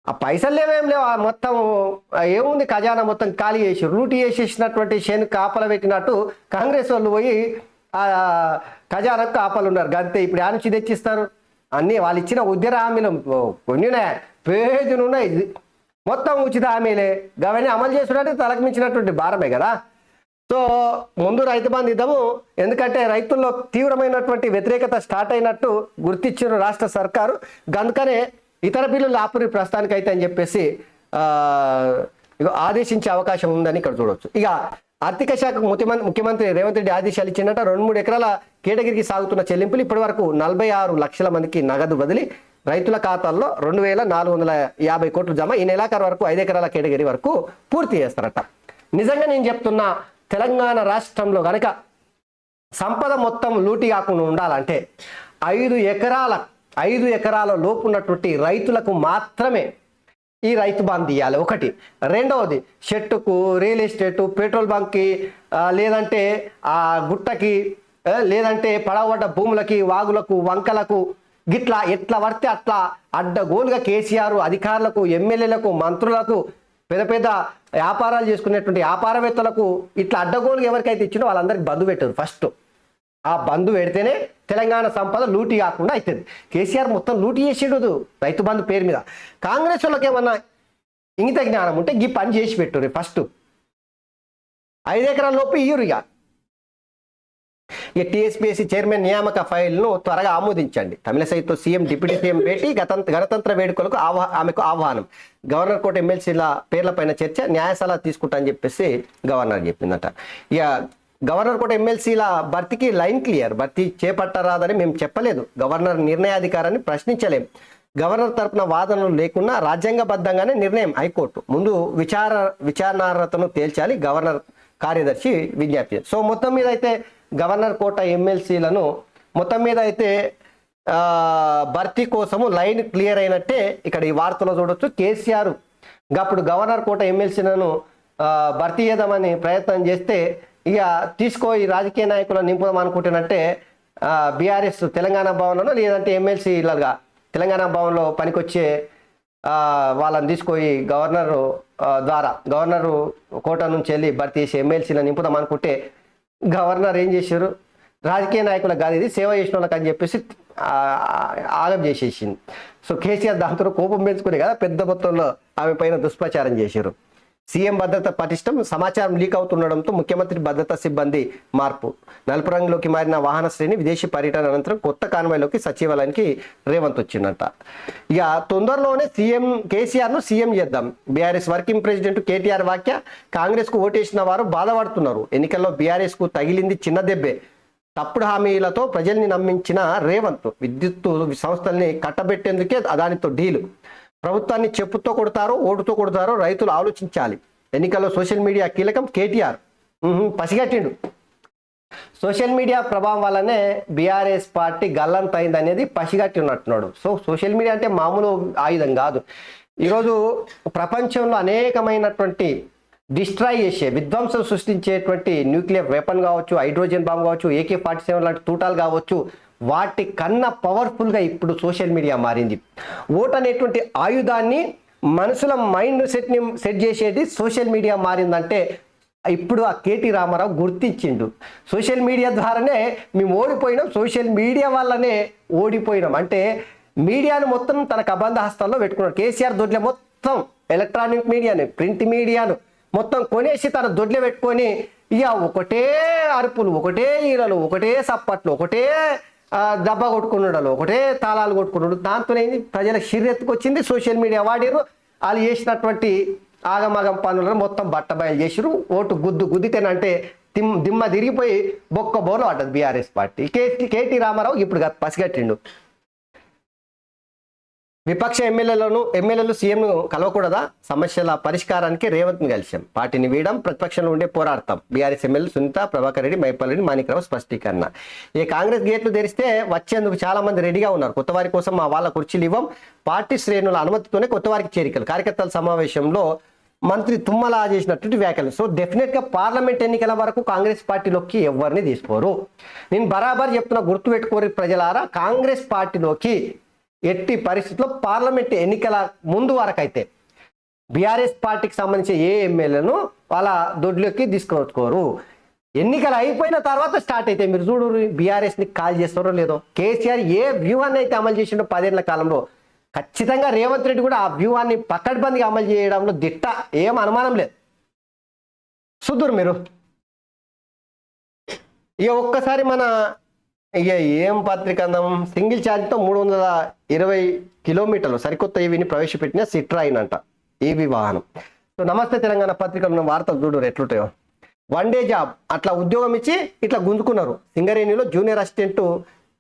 ఆ పైసలు లేవేం లేవు, మొత్తం ఏముంది ఖజానా మొత్తం ఖాళీ చేసి లూటీ చేసేసినటువంటి శని కాపలు పెట్టినట్టు కాంగ్రెస్ వాళ్ళు పోయి ఆ ఖజానాకు కాపలు ఉన్నారు. గంతే. ఇప్పుడు ఆ నుంచి తెచ్చిస్తారు అన్నీ వాళ్ళు ఇచ్చిన ఉద్యోగ హామీలు కొన్ని పేజీలు ఉన్నాయి, మొత్తం ఉచిత హామీలే. అవన్నీ అమలు చేసినట్టు తలకు మించినటువంటి భారమే కదా. సో ముందు రైతు బంధు ఇద్దాము, ఎందుకంటే రైతుల్లో తీవ్రమైనటువంటి వ్యతిరేకత స్టార్ట్ అయినట్టు గుర్తించిన రాష్ట్ర సర్కారు. అందుకనే ఇతర బిల్లులు ఆపురి ప్రస్తుతానికైతే అని చెప్పేసి ఆదేశించే అవకాశం ఉందని ఇక్కడ చూడవచ్చు. ఇక ఆర్థిక శాఖకు ముఖ్యమంత్రి రేవంత్ రెడ్డి ఆదేశాలు ఇచ్చిందట. 2-3 ఎకరాల కేటగిరీకి సాగుతున్న చెల్లింపులు ఇప్పటి వరకు 46 లక్షల మందికి నగదు బదిలీ, రైతుల ఖాతాల్లో 2,450 కోట్లు జమ. ఈ నెలాఖరు వరకు 5 ఎకరాల కేటగిరీ వరకు పూర్తి చేస్తారట. నిజంగా నేను చెప్తున్నా, తెలంగాణ రాష్ట్రంలో కనుక సంపద మొత్తం లూటీ కాకుండా ఉండాలంటే 5 ఎకరాల లోపు ఉన్నటువంటి రైతులకు మాత్రమే ఈ రైతు బంధు ఇవ్వాలి ఒకటి. రెండవది షెట్టుకు, రియల్ ఎస్టేటు, పెట్రోల్ బంక్కి, లేదంటే ఆ గుట్టకి, లేదంటే పడవడ్డ భూములకి, వాగులకు, వంకలకు గిట్లా ఎట్లా పడితే అట్లా అడ్డగోలుగా కేసీఆర్ అధికారులకు, ఎమ్మెల్యేలకు, మంత్రులకు, పెద్ద పెద్ద వ్యాపారాలు చేసుకునేటువంటి వ్యాపారవేత్తలకు ఇట్లా అడ్డగోలుగా ఎవరికైతే ఇచ్చినో వాళ్ళందరికీ బంధు పెట్టారు. ఫస్ట్ ఆ బంధు పెడితేనే తెలంగాణ సంపద లూటీ కాకుండా అవుతుంది. కేసీఆర్ మొత్తం లూటీ చేసేడు రైతు బంధు పేరు మీద. కాంగ్రెస్ వాళ్ళకి ఏమన్నా ఇంగిత జ్ఞానం ఉంటే ఈ పని చేసి పెట్టుర్రు. ఫస్ట్ 5 ఎకరాల లోపు ఇయ్యురు. ఇక టీఎస్పీఎస్సీ చైర్మన్ నియామక ఫైల్ను త్వరగా ఆమోదించండి. తమిళసైతో సీఎం డిప్యూటీ సీఎం భేటీ, గణతంత్ర వేడుకలకు ఆమెకు ఆహ్వానం. గవర్నర్ కోట ఎమ్మెల్సీల పేర్లపైన చర్చ, న్యాయసలహా తీసుకుంటా అని చెప్పేసి గవర్నర్ చెప్పిందట. ఇక గవర్నర్ కోట ఎమ్మెల్సీల భర్తీకి లైన్ క్లియర్. భర్తీ చేపట్టరాదని మేము చెప్పలేదు. గవర్నర్ నిర్ణయాధికారాన్ని ప్రశ్నించలేం. గవర్నర్ తరపున వాదనలు లేకుండా రాజ్యాంగబద్ధంగానే నిర్ణయం. హైకోర్టు ముందు విచారణార్హతను తేల్చాలి. గవర్నర్ కార్యదర్శి విజ్ఞప్తి. సో మొత్తం మీద అయితే గవర్నర్ కోట ఎమ్మెల్సీలను మొత్తం మీద అయితే భర్తీ కోసము లైన్ క్లియర్ అయినట్టే ఇక్కడ ఈ వార్తలో చూడొచ్చు. కేసీఆర్ అప్పుడు గవర్నర్ కోట ఎమ్మెల్సీలను భర్తీ చేద్దామని ప్రయత్నం చేస్తే ఇక ఈ రాజకీయ నాయకులను నింపుదాం అనుకుంటున్నట్టే బీఆర్ఎస్ తెలంగాణ భవన్లో, లేదంటే ఎమ్మెల్సీలుగా తెలంగాణ భవన్లో పనికొచ్చే వాళ్ళని తీసుకొని గవర్నరు కోట నుంచి వెళ్ళి భర్తీ చేసి ఎమ్మెల్సీలను నింపుదాం అనుకుంటే గవర్నర్ ఏం చేశారు, రాజకీయ నాయకులకు కాదు ఇది సేవ చేసిన వాళ్ళకి అని చెప్పేసి ఆగం చేసేసింది. సో కేసీఆర్ దాంతో కోపం పెంచుకునే కదా పెద్ద మొత్తంలో ఆమె పైన దుష్ప్రచారం చేశారు. సీఎం భద్రత పటిష్టం, సమాచారం లీక్ అవుతుండడంతో ముఖ్యమంత్రి భద్రతా సిబ్బంది మార్పు. నలుపు రంగులోకి మారిన వాహన శ్రేణి. విదేశీ పర్యటన అనంతరం కొత్త కాన్వాయ్లోకి సచివాలయానికి రేవంత్ వచ్చిందంట. ఇక తొందరలోనే కేసీఆర్ను సీఎం చేద్దాం. బీఆర్ఎస్ వర్కింగ్ ప్రెసిడెంట్ కేటీఆర్ వ్యాఖ్య. కాంగ్రెస్కు ఓటేసిన వారు బాధపడుతున్నారు. ఎన్నికల్లో బీఆర్ఎస్కు తగిలింది చిన్న దెబ్బే. తప్పుడు హామీలతో ప్రజల్ని నమ్మించిన రేవంత్ విద్యుత్ సంస్థల్ని కట్టబెట్టేందుకే అదానితో డీలు. ప్రభుత్వాన్ని చెప్పుతో కొడతారో ఓటుతో కొడతారో రైతులు ఆలోచించాలి. ఎన్నికల్లో సోషల్ మీడియా కీలకం. కేటీఆర్ పసిగట్టిండు. సోషల్ మీడియా ప్రభావం వల్లనే బీఆర్ఎస్ పార్టీ గల్లంత అయింది అనేది పసిగట్టి ఉన్నట్టున్నాడు. సో సోషల్ మీడియా అంటే మామూలు ఆయుధం కాదు. ఈరోజు ప్రపంచంలో అనేకమైనటువంటి డిస్ట్రాయ్ చేసే, విధ్వంసం సృష్టించేటువంటి న్యూక్లియర్ వెపన్ కావచ్చు, హైడ్రోజన్ బాంబ్ కావచ్చు, AK-47 లాంటి తూటాలు కావచ్చు, వాటి కన్నా పవర్ఫుల్గా ఇప్పుడు సోషల్ మీడియా మారింది. ఓట్ అనేటువంటి ఆయుధాన్ని మనుషుల మైండ్ సెట్ చేసేది సోషల్ మీడియా మారిందంటే ఇప్పుడు ఆ కేటీ రామారావు గుర్తించిండు. సోషల్ మీడియా ద్వారానే మేము ఓడిపోయినాం, సోషల్ మీడియా వల్లనే ఓడిపోయినాం అంటే మీడియాను మొత్తం తన కబంధ హస్తాల్లో పెట్టుకున్నాడు. కేసీఆర్ దొడ్లే మొత్తం ఎలక్ట్రానిక్ మీడియాని, ప్రింట్ మీడియాను మొత్తం కొనేసి తన దొడ్లే పెట్టుకొని ఇక ఒకటే అరుపులు, ఒకటే ఈలలు, ఒకటే సప్పట్లు, ఒకటే దెబ్బ కొట్టుకున్నాడు, ఒకటే తాళాలు కొట్టుకున్నాడు. దాంతోనేది ప్రజల షిర్రెత్తుకొచ్చింది. Social media వాడిరు. వాళ్ళు చేసినటువంటి ఆగమాగం పనులను మొత్తం బట్టబయలు చేసిరు. ఓటు గుద్దితేనంటే దిమ్మ తిరిగిపోయి బొక్క బోర్లు పడ్డది బీఆర్ఎస్ పార్టీ. కేటీ రామారావు ఇప్పుడు పసిగట్టిండు. విపక్ష ఎమ్మెల్యేలు సీఎంను కలవకూడదా? సమస్యల పరిష్కారానికి రేవంత్ని కలిశాం. పార్టీని వీయడం, ప్రతిపక్షంలో ఉండే పోరాడతాం. బీఆర్ఎస్ ఎమ్మెల్యేలు సునీత, ప్రభాకర్ రెడ్డి, మైపాల్ రెడ్డి, మాణిక్రావు స్పష్టీకరణ. ఈ కాంగ్రెస్ గేట్లు తెరిస్తే వచ్చేందుకు చాలా మంది రెడీగా ఉన్నారు. కొత్త వారి కోసం మా వాళ్ళ కుర్చీలు ఇవ్వం. పార్టీ శ్రేణుల అనుమతితోనే కొత్త వారికి చేరికలు. కార్యకర్తల సమావేశంలో మంత్రి తుమ్మల చేసినటువంటి వ్యాఖ్యలు. సో డెఫినెట్గా పార్లమెంట్ ఎన్నికల వరకు కాంగ్రెస్ పార్టీలోకి ఎవరిని తీసుకోరు. నేను బరాబర్ చెప్తున్నా, గుర్తుపెట్టుకోరు ప్రజలారా. కాంగ్రెస్ పార్టీలోకి ఎట్టి పరిస్థితుల్లో పార్లమెంట్ ఎన్నికల ముందు వరకైతే బీఆర్ఎస్ పార్టీకి సంబంధించిన ఏ ఎమ్మెల్యేను వాళ్ళ దొడ్లోకి తీసుకొచ్చుకోరు. ఎన్నికలు అయిపోయిన తర్వాత స్టార్ట్ అయితే మీరు చూడు బీఆర్ఎస్ని కాల్ చేస్తారో లేదో. కేసీఆర్ ఏ వ్యూహాన్ని అయితే అమలు చేసిండో 10 ఏళ్ల కాలంలో, ఖచ్చితంగా రేవంత్ రెడ్డి కూడా ఆ వ్యూహాన్ని పకడ్బందీగా అమలు చేయడంలో దిట్ట, ఏం అనుమానం లేదు. చూద్దురు మీరు. ఇక ఒక్కసారి మన ఏం పత్రిక అందం, సింగిల్ ఛార్జ్తో 320 కిలోమీటర్లు సరికొత్త ఈవీని ప్రవేశపెట్టిన సిట్రాయిన్ అంట ఈవీ వాహనం. సో నమస్తే తెలంగాణ పత్రికలో ఉన్న వార్తలు చూడరు ఎట్లుంటాయో. 1 డే జాబ్ అట్లా ఉద్యోగం ఇచ్చి ఇట్లా గుంజుకున్నారు. సింగరేణిలో జూనియర్ అసిస్టెంట్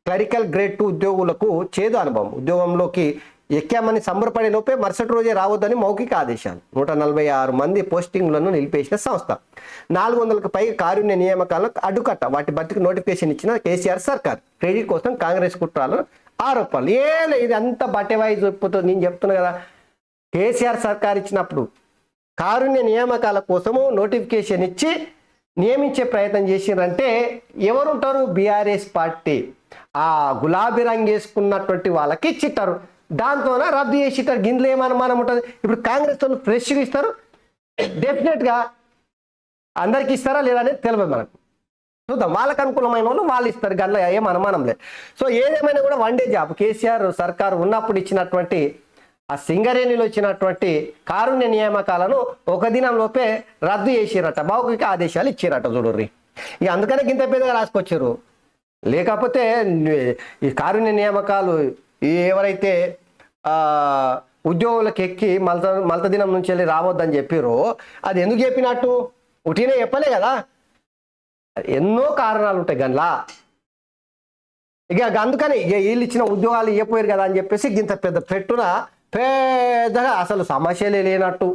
క్లరికల్ గ్రేడ్ 2 ఉద్యోగులకు చేదు అనుభవం. ఉద్యోగంలోకి ఎక్కామని సంబరపడే లోపే మరుసటి రోజే రావద్దని మౌఖిక ఆదేశాలు. 146 మంది పోస్టింగ్లను నిలిపేసిన సంస్థ. 400కు పైగా కారుణ్య నియామకాలకు అడ్డుకట్ట. వాటి భర్తీకి నోటిఫికేషన్ ఇచ్చిన కేసీఆర్ సర్కార్. క్రెడిట్ కోసం కాంగ్రెస్ కుట్రాలను ఆరోపణలు. ఇది అంతా బట్టెవాయి చెప్పుతో నేను చెప్తున్నా కదా. కేసీఆర్ సర్కార్ ఇచ్చినప్పుడు కారుణ్య నియామకాల కోసము నోటిఫికేషన్ ఇచ్చి నియమించే ప్రయత్నం చేసిండ్రంటే ఎవరుంటారు? BRS party. ఆ గులాబీ రంగు వేసుకున్నటువంటి వాళ్ళకి ఇచ్చిట్టారు, దాంతోనే రద్దు చేసిట్టారు. గిందులో ఏమనుమానం ఉంటుంది? ఇప్పుడు కాంగ్రెస్ వాళ్ళు ఫ్రెష్గా ఇస్తారు, డెఫినెట్గా అందరికి ఇస్తారా లేదా అనేది తెలియదు మనకు. చూద్దాం, వాళ్ళకు అనుకూలమైన వాళ్ళు వాళ్ళు ఇస్తారు, గట్ల ఏం అనుమానం లేదు. సో ఏదేమైనా కూడా వన్ డే జాబ్ కేసీఆర్ సర్కారు ఉన్నప్పుడు ఇచ్చినటువంటి ఆ సింగరేణిలో ఇచ్చినటువంటి కారుణ్య నియామకాలను ఒక దినం లోపే రద్దు చేసిరట, మౌఖిక ఆదేశాలు ఇచ్చిరట. చూడుర్రి, ఇక అందుకనే గింత పెద్దగా రాసుకొచ్చారు. లేకపోతే ఈ కారుణ్య నియామకాలు ఎవరైతే ఉద్యోగులకు ఎక్కి మలత దినం నుంచి వెళ్ళి రావద్దని చెప్పారో అది ఎందుకు చెప్పినట్టు ఉటినే చెప్పలే కదా, ఎన్నో కారణాలు ఉంటాయి గన్లా. ఇక అందుకని ఇక వీళ్ళు ఇచ్చిన ఉద్యోగాలు ఇవ్వపోయారు కదా అని చెప్పేసి ఇంత పెద్దగా అసలు సమస్యలే లేనట్టు,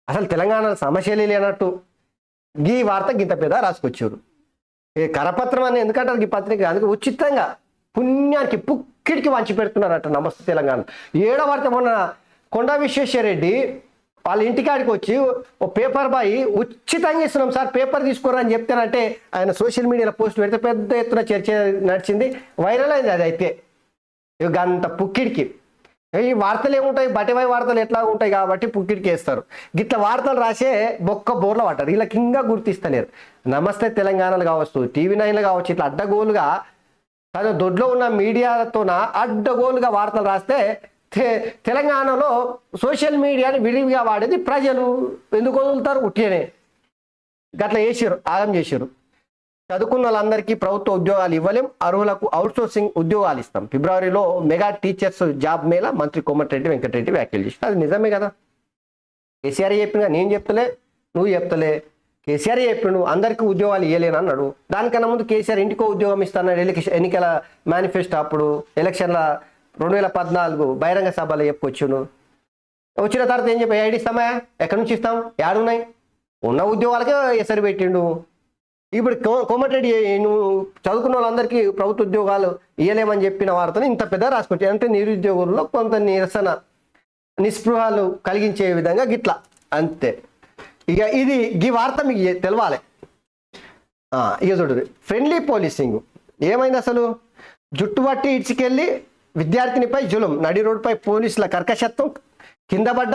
అసలు తెలంగాణలో సమస్యలే లేనట్టు ఈ వార్త గింత పెద్ద రాసుకొచ్చారు. ఈ కరపత్రం అని ఎందుకంటారు ఈ పత్రిక? అందుకే ఉచితంగా పుణ్యానికి పుక్కిడికి వంచి పెడుతున్నారట. నమస్తే తెలంగాణ. ఏడో వార్త మొన్న కొండా విశ్వేశ్వరరెడ్డి వాళ్ళ ఇంటికాడికి వచ్చి ఓ పేపర్ బాయ్ ఉచితంగా ఇస్తున్నాం సార్ పేపర్ తీసుకోరా అని చెప్తానంటే ఆయన సోషల్ మీడియాలో పోస్ట్ పెడితే పెద్ద ఎత్తున చర్చ నడిచింది, వైరల్ అయింది. అది అయితే ఇక అంత పుక్కిడికి ఈ వార్తలు ఏముంటాయి, బటివై వార్తలు ఎట్లా ఉంటాయి కాబట్టి పుక్కిడికి వేస్తారు. గిట్ల వార్తలు రాసే బొక్క బోర్ల పడ్డారు. వీళ్ళకి ఇంకా గుర్తిస్తలేరు. నమస్తే తెలంగాణలు కావచ్చు, టీవీ నైన్లు కావచ్చు, ఇట్లా అడ్డగోలుగా తన దొడ్లో ఉన్న మీడియాతోన అడ్డగోలుగా వార్తలు రాస్తే తెలంగాణలో సోషల్ మీడియాని విరివిగా వాడేది ప్రజలు ఎందుకు వదులుతారు? ఉట్టినే గట్లా చేసారు, ఆగం చేసారు. చదువుకున్న వాళ్ళందరికీ ప్రభుత్వ ఉద్యోగాలు ఇవ్వలేం, అర్హులకు అవుట్సోర్సింగ్ ఉద్యోగాలు ఇస్తాం. ఫిబ్రవరిలో మెగా టీచర్స్ జాబ్ మేళ మంత్రి కోమటిరెడ్డి వెంకటరెడ్డి వ్యాఖ్యలు చేసిన. అది నిజమే కదా, కేసీఆర్ చెప్పింది, నేను చెప్తలే, నువ్వు చెప్తలే. కేసీఆర్ చెప్పిండు అందరికీ ఉద్యోగాలు ఇవ్వలేను అన్నాడు. దానికన్నా ముందు కేసీఆర్ ఇంటికో ఉద్యోగం ఇస్తాను ఎన్నికల మేనిఫెస్టో అప్పుడు ఎలక్షన్ల 2014 బహిరంగ సభలో చెప్పుకొచ్చును. వచ్చిన తర్వాత ఏం చెప్పి ఏడు ఇస్తామా, ఎక్కడి నుంచి ఇస్తాం, ఏడున్నాయి? ఉన్న ఉద్యోగాలకే ఎసరు పెట్టిండు. ఇప్పుడు కోమటిరెడ్డి నువ్వు చదువుకున్న వాళ్ళందరికీ ప్రభుత్వ ఉద్యోగాలు ఇవ్వలేమని చెప్పిన వార్తను ఇంత పెద్ద రాసుకొచ్చాయి. అంటే నిరుద్యోగుల్లో కొంత నిరసన నిస్పృహాలు కలిగించే విధంగా గిట్లా అంతే. ఇక ఇది ఈ వార్త మీకు తెలవాలి. ఇక చూడు, ఫ్రెండ్లీ పోలీసింగ్ ఏమైంది అసలు? జుట్టు పట్టి ఇడ్చికెళ్ళి విద్యార్థినిపై జులుం, నడి రోడ్డుపై పోలీసుల కర్కశత్వం, కింద పడ్డ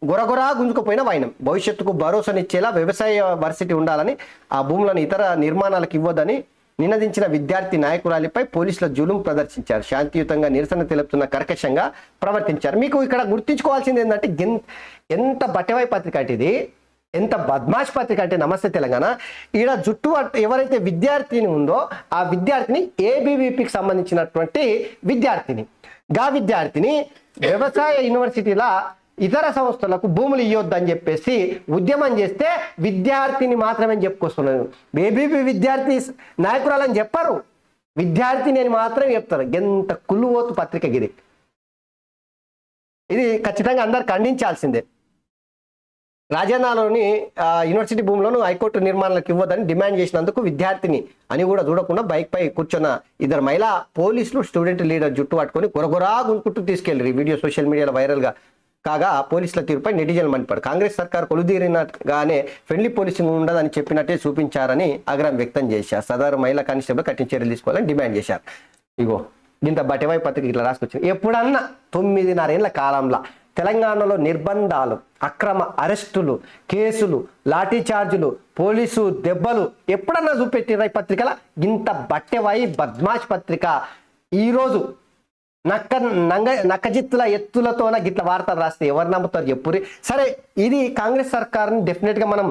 గురగురా గుంజుకుపోయిన వైనం. భవిష్యత్తుకు భరోసానిచ్చేలా వ్యవసాయ వర్సిటీ ఉండాలని, ఆ భూములను ఇతర నిర్మాణాలకు ఇవ్వదని నినదించిన విద్యార్థి నాయకురాలిపై పోలీసుల జులుం ప్రదర్శించారు. శాంతియుతంగా నిరసన తెలుపుతున్న కర్కశంగా ప్రవర్తించారు. మీకు ఇక్కడ గుర్తించుకోవాల్సింది ఏంటంటే ఎంత బట్టెవై పత్రిక అంటే ఇది, ఎంత బద్మాష్ పత్రిక అంటే నమస్తే తెలంగాణ. ఈడ జుట్టు ఎవరైతే విద్యార్థిని ఉందో ఆ విద్యార్థిని ఏబీవీపీకి సంబంధించినటువంటి విద్యార్థిని. గా విద్యార్థిని వ్యవసాయ యూనివర్సిటీల ఇతర సంస్థలకు భూములు ఇవ్వద్దని చెప్పేసి ఉద్యమం చేస్తే విద్యార్థిని మాత్రమే చెప్పుకొస్తున్నారు. ఏబీవీ విద్యార్థి నాయకురాలని చెప్పారు, విద్యార్థిని అని మాత్రమే చెప్తారు. ఎంత కుళ్ళువోతు పత్రిక ఇది. ఇది ఖచ్చితంగా అందరు ఖండించాల్సిందే. రాజధానిలోని యూనివర్సిటీ భూములను హైకోర్టు నిర్మాణాలకు ఇవ్వదని డిమాండ్ చేసినందుకు విద్యార్థిని అని కూడా చూడకుండా బైక్ పై కూర్చున్న ఇద్దరు మహిళా పోలీసులు స్టూడెంట్ లీడర్ జుట్టు పట్టుకొని గురగురా గుంజుకుంటూ తీసుకెళ్లారు. ఈ వీడియో సోషల్ మీడియాలో వైరల్ గా కాగా పోలీసుల తీరుపై నెటిజన్లు మండిపారు. కాంగ్రెస్ సర్కార్ కొలుదీరినగానే ఫ్రెండ్లీ పోలీసింగ్ ఉండదని చెప్పినట్టే చూపించారని ఆగ్రహం వ్యక్తం చేశారు. సదరు మహిళా కానిస్టేబుల్ కఠిన చర్యలు తీసుకోవాలని డిమాండ్ చేశారు. ఇగో ఇంత బటివై పత్రిక ఇట్లా రాసుకొచ్చింది. ఎప్పుడన్నా 9.5 ఏళ్ల కాలంలో తెలంగాణలో నిర్బంధాలు, అక్రమ అరెస్టులు, కేసులు, లాఠీ చార్జులు, పోలీసు దెబ్బలు ఎప్పుడన్నా చూపెట్టిన పత్రికల ఇంత బట్టెవై బద్మాష్ పత్రిక ఈరోజు నక్కజిత్తుల ఎత్తులతోన గిట్ల వార్తలు రాస్తే ఎవరు నమ్ముతారు చెప్పురి? సరే, ఇది కాంగ్రెస్ సర్కార్ని డెఫినెట్గా మనం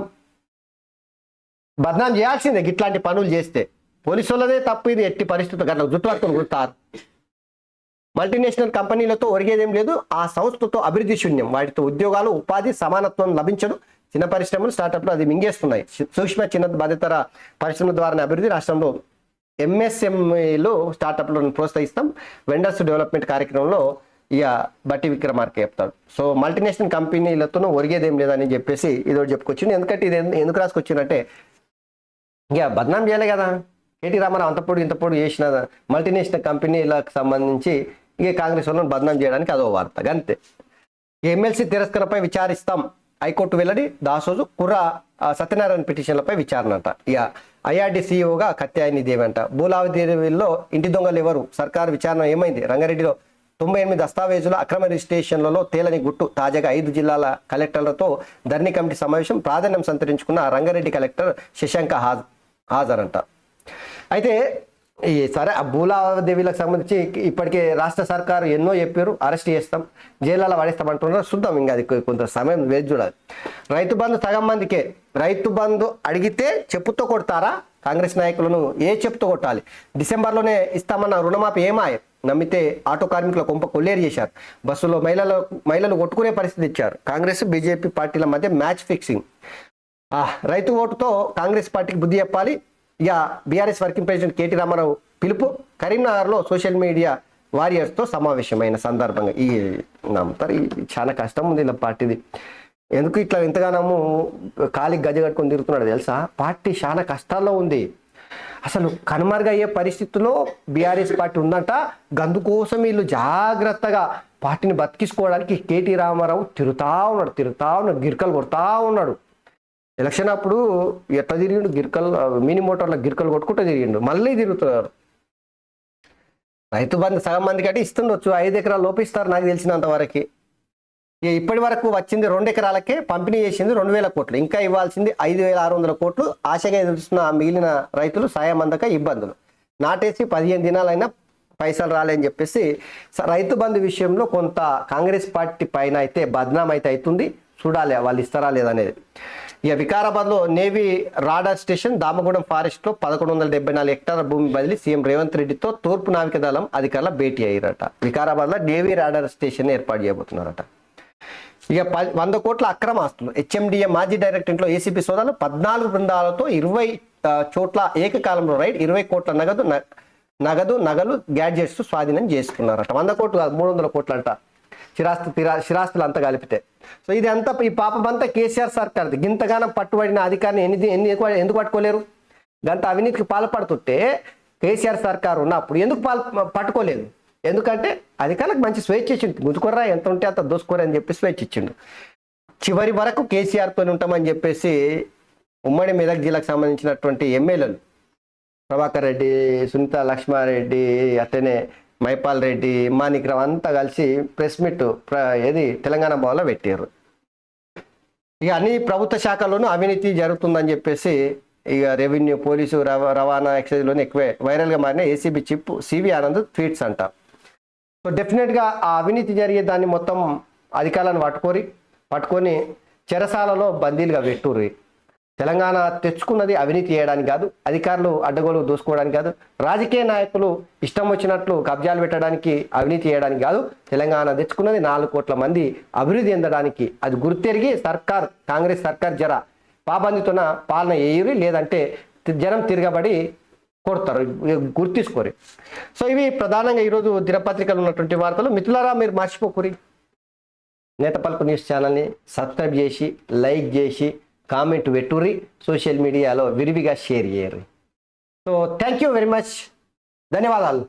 బద్నాం చేయాల్సిందే. గిట్లాంటి పనులు చేస్తే పోలీసు వాళ్ళదే తప్పు. ఇది ఎట్టి పరిస్థితులు గట్ల జుట్టు పట్టుకొని గుర్తారు. మల్టీనేషనల్ కంపెనీలతో ఒరిగేదేం లేదు, ఆ సంస్థతో అభివృద్ధి శూన్యం, వాటితో ఉద్యోగాలు, ఉపాధి, సమానత్వం లభించదు. చిన్న పరిశ్రమలు, స్టార్టప్లు అది మింగేస్తున్నాయి. సూక్ష్మ చిన్న బాధితర పరిశ్రమల ద్వారా అభివృద్ధి. రాష్ట్రంలో ఎంఎస్ఎంఈలు స్టార్టప్లను ప్రోత్సహిస్తాం. వెండర్స్ డెవలప్మెంట్ కార్యక్రమంలో ఇక బట్టి విక్రమార్క చెప్తాడు. సో మల్టీనేషనల్ కంపెనీలతో ఒరిగేదేం లేదని చెప్పేసి ఇదొకటి చెప్పుకొచ్చింది. ఎందుకంటే ఇది ఎందుకు రాసుకొచ్చిందంటే ఇక బద్నాం చేయలే కదా. కేటీ రామారావు అంతప్పుడు ఇంతప్పుడు చేసిన మల్టీనేషనల్ కంపెనీలకు సంబంధించి ఇక కాంగ్రెస్ వాళ్ళని బద్నాం చేయడానికి అదో వార్త అంతే. ఎమ్మెల్సీ తిరస్కరణపై విచారిస్తాం, హైకోర్టు వెల్లడి. దాసోజు కుర్ర సత్యనారాయణ పిటిషన్లపై విచారణ అంట. ఇక ఐఆర్డీ సీఈఓగా కత్యాయని దేవి అంట. భూలావాదేవీల్లో ఇంటి దొంగలు ఎవరు, సర్కారు విచారణ ఏమైంది, రంగారెడ్డిలో 98 దస్తావేజుల అక్రమ రిజిస్ట్రేషన్లలో తేలని గుట్టు. తాజాగా 5 జిల్లాల కలెక్టర్లతో ధరణి కమిటీ సమావేశం. ప్రాధాన్యం సంతరించుకున్న రంగారెడ్డి కలెక్టర్ శశాంక హాజరంట. అయితే ఈ సరే ఆ భూలావాదేవీలకు సంబంధించి ఇప్పటికే రాష్ట్ర సర్కారు ఎన్నో చెప్పారు, అరెస్ట్ చేస్తాం, జైళ్ళలో పడేస్తామంటున్నారు. చూద్దాం, ఇంకా అది కొంత సమయం వేచి చూడాలి. రైతు బంధు సగం మందికే. రైతు బంధు అడిగితే చెప్పుతో కొడతారా? కాంగ్రెస్ నాయకులను చెప్పుతో కొట్టాలి. డిసెంబర్లోనే ఇస్తామన్న రుణమాఫీ ఏమాయ? నమ్మితే ఆటో కార్మికుల కొంప కొల్లేరు చేశారు. బస్సులో మహిళలు కొట్టుకునే పరిస్థితి ఇచ్చారు. కాంగ్రెస్ బీజేపీ పార్టీల మధ్య మ్యాచ్ ఫిక్సింగ్. రైతు ఓటుతో కాంగ్రెస్ పార్టీకి బుద్ధి చెప్పాలి. ఇక బీఆర్ఎస్ వర్కింగ్ ప్రెసిడెంట్ కేటీ రామారావు పిలుపు. కరీంనగర్లో సోషల్ మీడియా వారియర్స్తో సమావేశమైన సందర్భంగా ఈ నమ్ముతారు. చాలా కష్టం ఉంది ఇలా పార్టీది. ఎందుకు ఇట్లా ఎంతగానో కాలికి గజ కట్టుకొని తిరుగుతున్నాడు తెలుసా? పార్టీ చాలా కష్టాల్లో ఉంది. అసలు కనుమరుగయ్యే పరిస్థితుల్లో బీఆర్ఎస్ పార్టీ ఉందంట. గందుకోసం వీళ్ళు జాగ్రత్తగా పార్టీని బతికించుకోవడానికి కేటీ రామారావు తిరుగుతా ఉన్నాడు, గిరికలు కొడతా ఉన్నాడు. ఎలక్షన్ అప్పుడు ఎట్లా తిరిగిండు, గిరికలు మినీ మోటార్ల గిరికలు కొట్టుకుంటూ తిరిగిండు, మళ్ళీ తిరుగుతున్నారు. రైతు బంధు సగం మందికి అంటే ఇస్తుండొచ్చు, 5 ఎకరాలు లోపిస్తారు నాకు తెలిసినంత వరకు. ఇప్పటి వరకు వచ్చింది 2 ఎకరాలకే, పంపిణీ చేసింది 2000 కోట్లు, ఇంకా ఇవ్వాల్సింది 5600 కోట్లు. ఆశగా ఎదురుస్తున్న మిగిలిన రైతులు సాయం అందక ఇబ్బందులు. నాటేసి 15 దినాలైనా పైసలు రాలేని చెప్పేసి రైతు బంధు విషయంలో కొంత కాంగ్రెస్ పార్టీ పైన అయితే బద్నాం అయితే అవుతుంది. చూడాలి వాళ్ళు ఇస్తారా లేదనేది. ఇక వికారాబాద్లో నేవీ రాడార్ స్టేషన్, దామగూడెం ఫారెస్ట్లో 1174 హెక్టార్ల భూమి బదిలీ. సీఎం రేవంత్ రెడ్డితో తూర్పు నావికాదళం అధికారుల భేటీ అయ్యారట. వికారాబాద్లో నేవీ రాడార్ స్టేషన్ ఏర్పాటు చేయబోతున్నారట. ఇక 100 కోట్ల అక్రమ ఆస్తులు. హెచ్ఎండిఏ మాజీ డైరెక్టరేట్లో ఏసీపీ సోదాలు. 14 బృందాలతో 20 చోట్ల ఏకకాలంలో రైడ్. 20 కోట్ల నగలు గ్యాడ్జెట్స్ స్వాధీనం చేసుకున్నారట. 100 కోట్లు కాదు, 300 కోట్లు అంట. స్థిరాస్తులు అంతా కలిపితే. సో ఇది అంతా ఈ పాపమంతా కేసీఆర్ సర్కార్ది. గింతగానం పట్టుబడిన అధికారిని ఎందుకు పట్టుకోలేరు? గంత అవినీతికి పాల్పడుతుంటే కేసీఆర్ సర్కారు ఉన్నప్పుడు ఎందుకు పట్టుకోలేదు? ఎందుకంటే అధికారులకు మంచి స్వేచ్ఛ ఇచ్చిండు. గుంజుకోర్రా, ఎంత ఉంటే అంత దోసుకోరా అని చెప్పి స్వేచ్ఛ ఇచ్చిండు. చివరి వరకు కేసీఆర్తో ఉంటామని చెప్పేసి ఉమ్మడి మెదక్ జిల్లాకు సంబంధించినటువంటి ఎమ్మెల్యేలు ప్రభాకర్ రెడ్డి, సునీత లక్ష్మారెడ్డి, అట్లనే మైపాల్ రెడ్డి, మాణిక్రావు అంతా కలిసి ప్రెస్ మీట్ తెలంగాణ భవన్లో పెట్టారు. ఇక అన్ని ప్రభుత్వ శాఖల్లోనూ అవినీతి జరుగుతుందని చెప్పేసి ఇక రెవెన్యూ, పోలీసు, రవాణా, ఎక్సైజ్లోనే ఎక్కువే వైరల్గా మారిన ACB chief CV Anand tweets అంట. సో డెఫినెట్గా ఆ అవినీతి జరిగే దాన్ని మొత్తం అధికారులను పట్టుకొని చెరసాలలో బందీలుగా పెట్టుర్రి. తెలంగాణ తెచ్చుకున్నది అవినీతి చేయడానికి కాదు, అధికారులు అడ్డగోలు దూసుకోవడానికి కాదు, రాజకీయ నాయకులు ఇష్టం వచ్చినట్లు కబ్జాలు పెట్టడానికి, అవినీతి చేయడానికి కాదు. తెలంగాణ తెచ్చుకున్నది 4 కోట్ల మంది అభివృద్ధి చెందడానికి. అది గుర్తెరిగి కాంగ్రెస్ సర్కార్ జర పాబందితోన పాలన వేయురి, లేదంటే జనం తిరగబడి కొడతారు, గుర్తించుకోరు. సో ఇవి ప్రధానంగా ఈరోజు దినపత్రికలు ఉన్నటువంటి వార్తలు. మిత్రులారా, మీరు మర్చిపోకూరి నేత పలుకు న్యూస్ ఛానల్ని సబ్స్క్రైబ్ చేసి, లైక్ చేసి, కామెంట్ పెట్టుర్రి, సోషల్ మీడియాలో విరివిగా షేర్ చేయరు. So thank you very much, ధన్యవాదాలు.